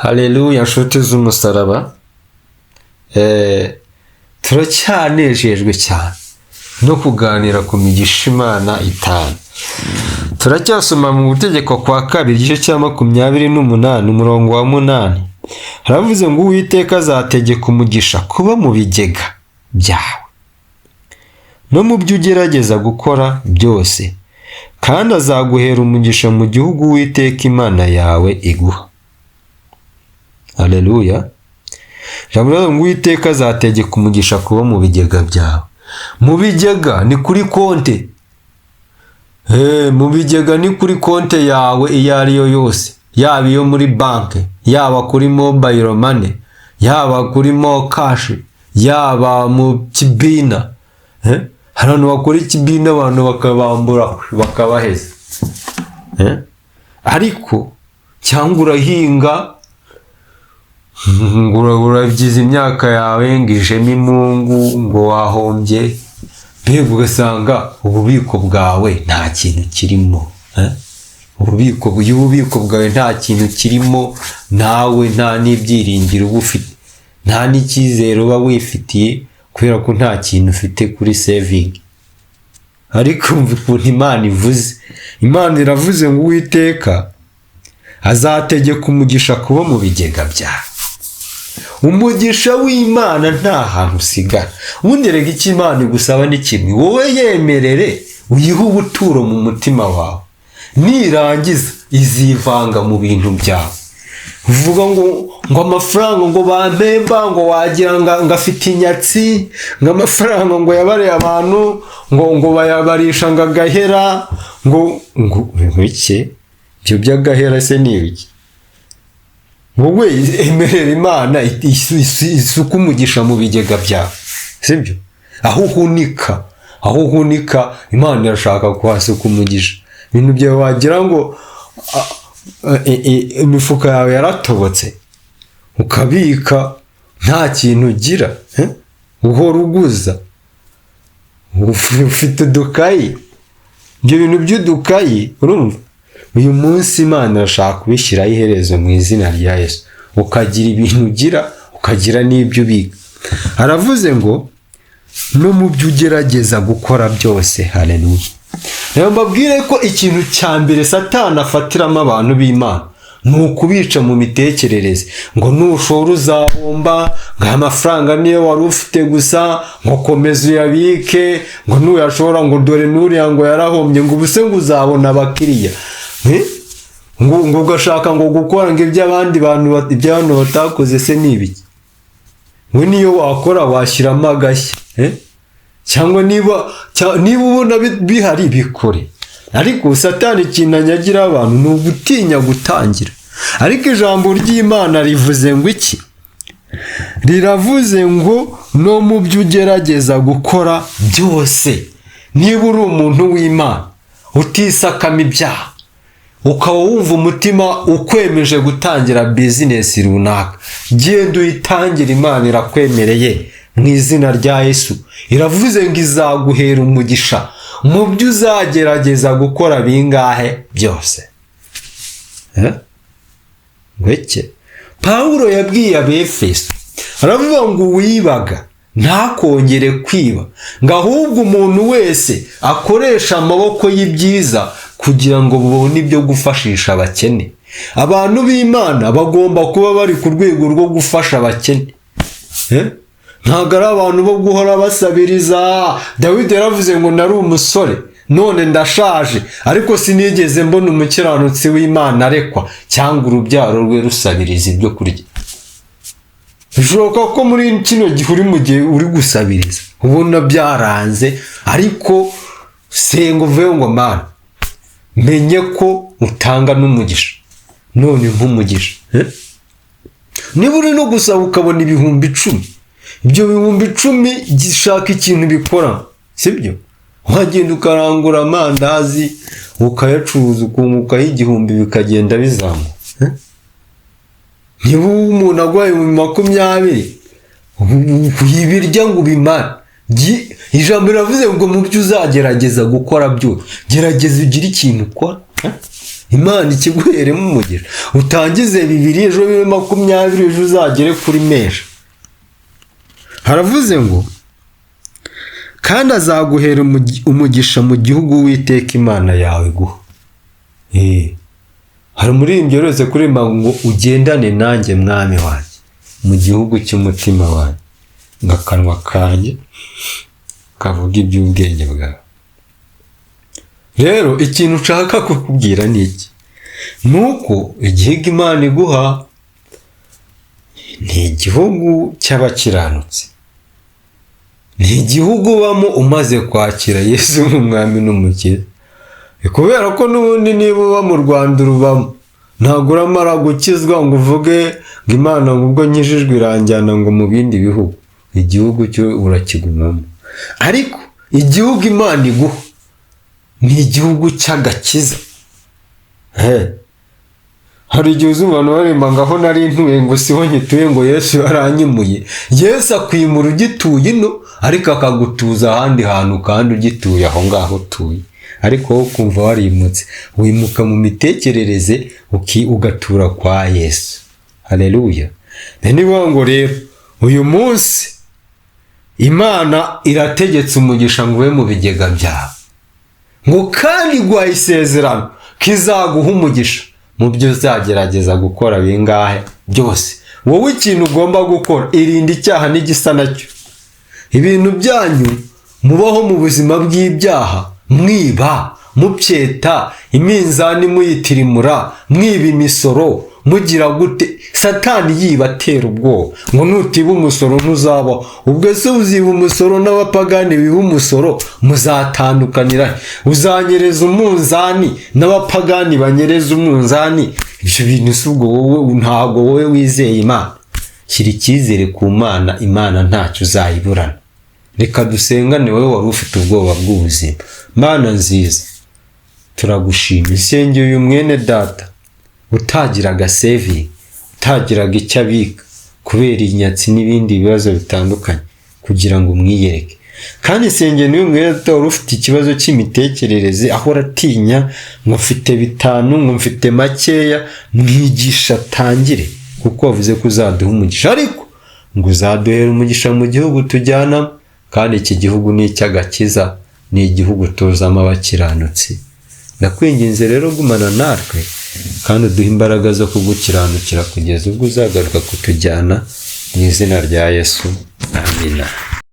Haleluya nshuti z'umusaraba. Turacyanejejwe cyane no kuganira ku migisha Imana itanu. Turacyasoma mu Gutegeka kwa kabiri igice cya 28 umurongo wa 8. Haravuze ngo Uwiteka azategeka umugisha kuba mu bigega byawe no mu byo ugerageza gukora byose, kandi azaguhera umugisha mu gihugu Uwiteka Imana yawe iguha. Haleluya. Jambo ngo Uwiteka azategeka umugisha kuba mu bigega byawe. Mu bigega ni kuri konte. Mu bigega ni kuri konte yawe iyo ari yo yose, yaba iyo muri banke, yaba kuri mobile money, yaba kuri mo cash, yaba mu kibina. Harano bakora ikibina abantu bakabambura bakabaheza. Ariko cyangwa urahinga urabyiza imyaka yawe ngijemo imungu ngo wahombye, mbega ugasanga ububiko bwawe nta kintu kirimo. Ububiko bwawe nta kintu kirimo, nawe nta n'ibyiringiro uba ufite, nta n'icyizere uba wifitiye kubera ko nta kintu ufite kuri saving. Ariko umva ukuntu Imana ivuze. Imana iravuze ngo Uwiteka azategeka umugisha kuba mu bigega byawe. Umugisha w'Imana nta hantu usigara. Ubundi rega icyo Imana igusaba ni kimwe, wowe yemerere uyihe ubuturo mu mutima wawe, nirangiza izivanga mu bintu byawe. Uvuga ngo amafaranga ngo bampemba, ngo wagira ngo afite inyatsi, ngo amafaranga ngo yabareye abantu, ngo bayabarisha ngo agahera, ngo iki ibyo by'agahera se ni ibiki? Wowe emerera Imana isuka umugisha mu bigega byawe, sibyo? Aho uhunika Imana irashaka kuhasuka umugisha. Ibintu byawe wagira ngo imifuka yawe yaratobotse, ukabika nta kintu ugira, uhora uguza, ufite udukayi. Ibyo bintu by'udukayi urumva, uyu munsi Imana irashaka kubishyiraho iherezo mu izina rya Yesu, ukagira ibintu ugira, ukagira n'ibyo ubika. Haravuze ngo no mu byo ugerageza gukora byose. Haleluya. Rero mbabwire ko ikintu cya mbere Satani afatiramo abantu b'Imana ni ukubica mu mitekerereze, ngo nushora uzahomba, ngo amafaranga niyo wari ufite gusa, ngo komeza uyabike, ngo nuyashora ngo dore nuriya ngo yarahombye, ngo ubuse ngo uzabona abakiriya. Ngo ugashaka ngo gukora ngo iby'abandi bantu batakoze se ni ibiki? We niyo wakora washyiramo agashya, cyangwa niba ubona bihari bikore. Ariko Satani ikintu anyagira abantu ni ugutinya gutangira. Ariko ijambo ry'Imana rivuze ngo iki? Riravuze ngo no mu byo ugerageza gukora byose. Niba uri umuntu w'Imana utisakama ibyaha, ukaba wumva umutima ukwemeje gutangira bizinesi runaka, genda uyitangire. Imana irakwemereye mu izina rya Yesu. Iravuze ngo izaguhera umugisha mu byo uzagerageza gukora bingahe byose. Ngweke Pawulo yabwiye Abefeso, aravuga ngo uwibaga ntakongere kwiba, ngo ahubwo umuntu wese akoresha amaboko y'ibyiza kugira ngo babone ibyo gufashisha abakene. Abantu b'Imana bagomba kuba bari ku rwego rwo gufasha abakene. Ntabwo ari abantu bo guhora basabiriza. Dawidi yaravuze ngo nari umusore none ndashaje, ariko sinigeze mbona umukiranutsi w'Imana arekwa cyangwa urubyaro rwe rusabiriza ibyo kurya. Bishoboka ko muri kino gihe uri mu gihe uri gusabiriza ubona byaranze, ariko senga uvuye ngo Mana menye ko utanga n'umugisha, none nk'umugisha. Niba uri no gusaba ukabona 10,000, ibyo 10,000 gishaka ikintu bikora, sibyo? Wagenda ukarangura amandazi ukayacuruza ukungukaho 1,000 bikagenda bizamuka. Niba umuntu agwaye 20, uyibirya ngo ubimare. Ijambo riravuze ngo mu byo uzagerageza gukora byose, gerageza ugire ikintu ukora. Imana ikiguheremo umugisha, utangize 2 ejo bibe 20 ejo uzagere kuri menshi. Haravuze ngo kandi azaguhera umugisha mu gihugu Uwiteka Imana yawe guha. Hari umuririmbyi uherutse kuririmba ngo ugendane nanjye mwami wanjye mu gihugu cy'umutima wanjye, ngakanwa kanjye kavuga iby'ubwenge bwawe. Rero ikintu ushaka kukubwira ni iki? Nuko igihugu Imana iguha ni igihugu cy'abakiranutsi, ni igihugu ubamo umaze kwakira Yesu nk'umwami n'umukiza. Kubera ko n'ubundi niba uba mu Rwanda urubamo, ntabwo uramara gukizwa ngo uvuge ngo Imana ngo ubwo nkijijwe iranjyana ngo mu bindi bihugu. Igihugu cyo urakigumamo, ariko igihugu Imana iguha ni igihugu cy'agakiza. Hari igihe uzumva abantu baremba ngo aho nari ntuye ngo siho nkituye ngo Yesu yaranyimuye. Yesu akwimura ugituye ino, ariko akagutuza ahandi hantu kandi ugituye aho ngaho utuye. Ariko wowe ukumva warimutse, wimuka mu mitekerereze ugatura kwa Yesu. Haleluya. Niba ngo rero uyu munsi Imana irategetse umugisha ngo ube mu bigega byawe, ngo kandi guha isezerano kizaguha umugisha mu byo uzagerageza gukora bingahe byose. Wowe ikintu ugomba gukora, irinda icyaha n'igisa nacyo. Ibintu byanyu mubaho mu buzima bw'ibyaha, mwiba, mupyeta, iminzani muyitirimura, mwiba imisoro, mugira gute. Satani yiba atera ubwoba ngo nutiba umusoro ntuzaba. Ubwo se uziba umusoro n'abapagani biba umusoro muzatandukanira? Uzanyereza umunzani n'abapagani banyereza umunzani? Ibyo bintu si ubwo wowe, ntabwo wowe wizeye Imana. Shyira icyizere ku Mana, Imana ntacyo uzayiburana. Reka dusengane wowe wari ufite ubwoba bw'ubuzima. Mana nziza, turagushima. Isengeye uyu mwene data utagiraga saving, utagiraga icyo abika kubera inyatsi n'ibindi bibazo bitandukanye, kugira ngo umwiyereke. Kandi isengeye n'uyu mwene data wari ufite ikibazo cy'imitekerereze, ahora atinya ngo mfite 5 ngo mfite makeya. Mwigisha atangire, kuko wavuze ko uzaduha umugisha, ariko ngo uzaduhera umugisha mu gihugu tujyanamo. Kandi iki gihugu ni icy'agakiza, ni igihugu tuzamo abakiranutsi. Ndakwinginze rero gumana natwe kandi uduhe imbaraga zo kugukiranukira kugeza ubwo uzagaruka kutujyana, mu izina rya Yesu. Amina.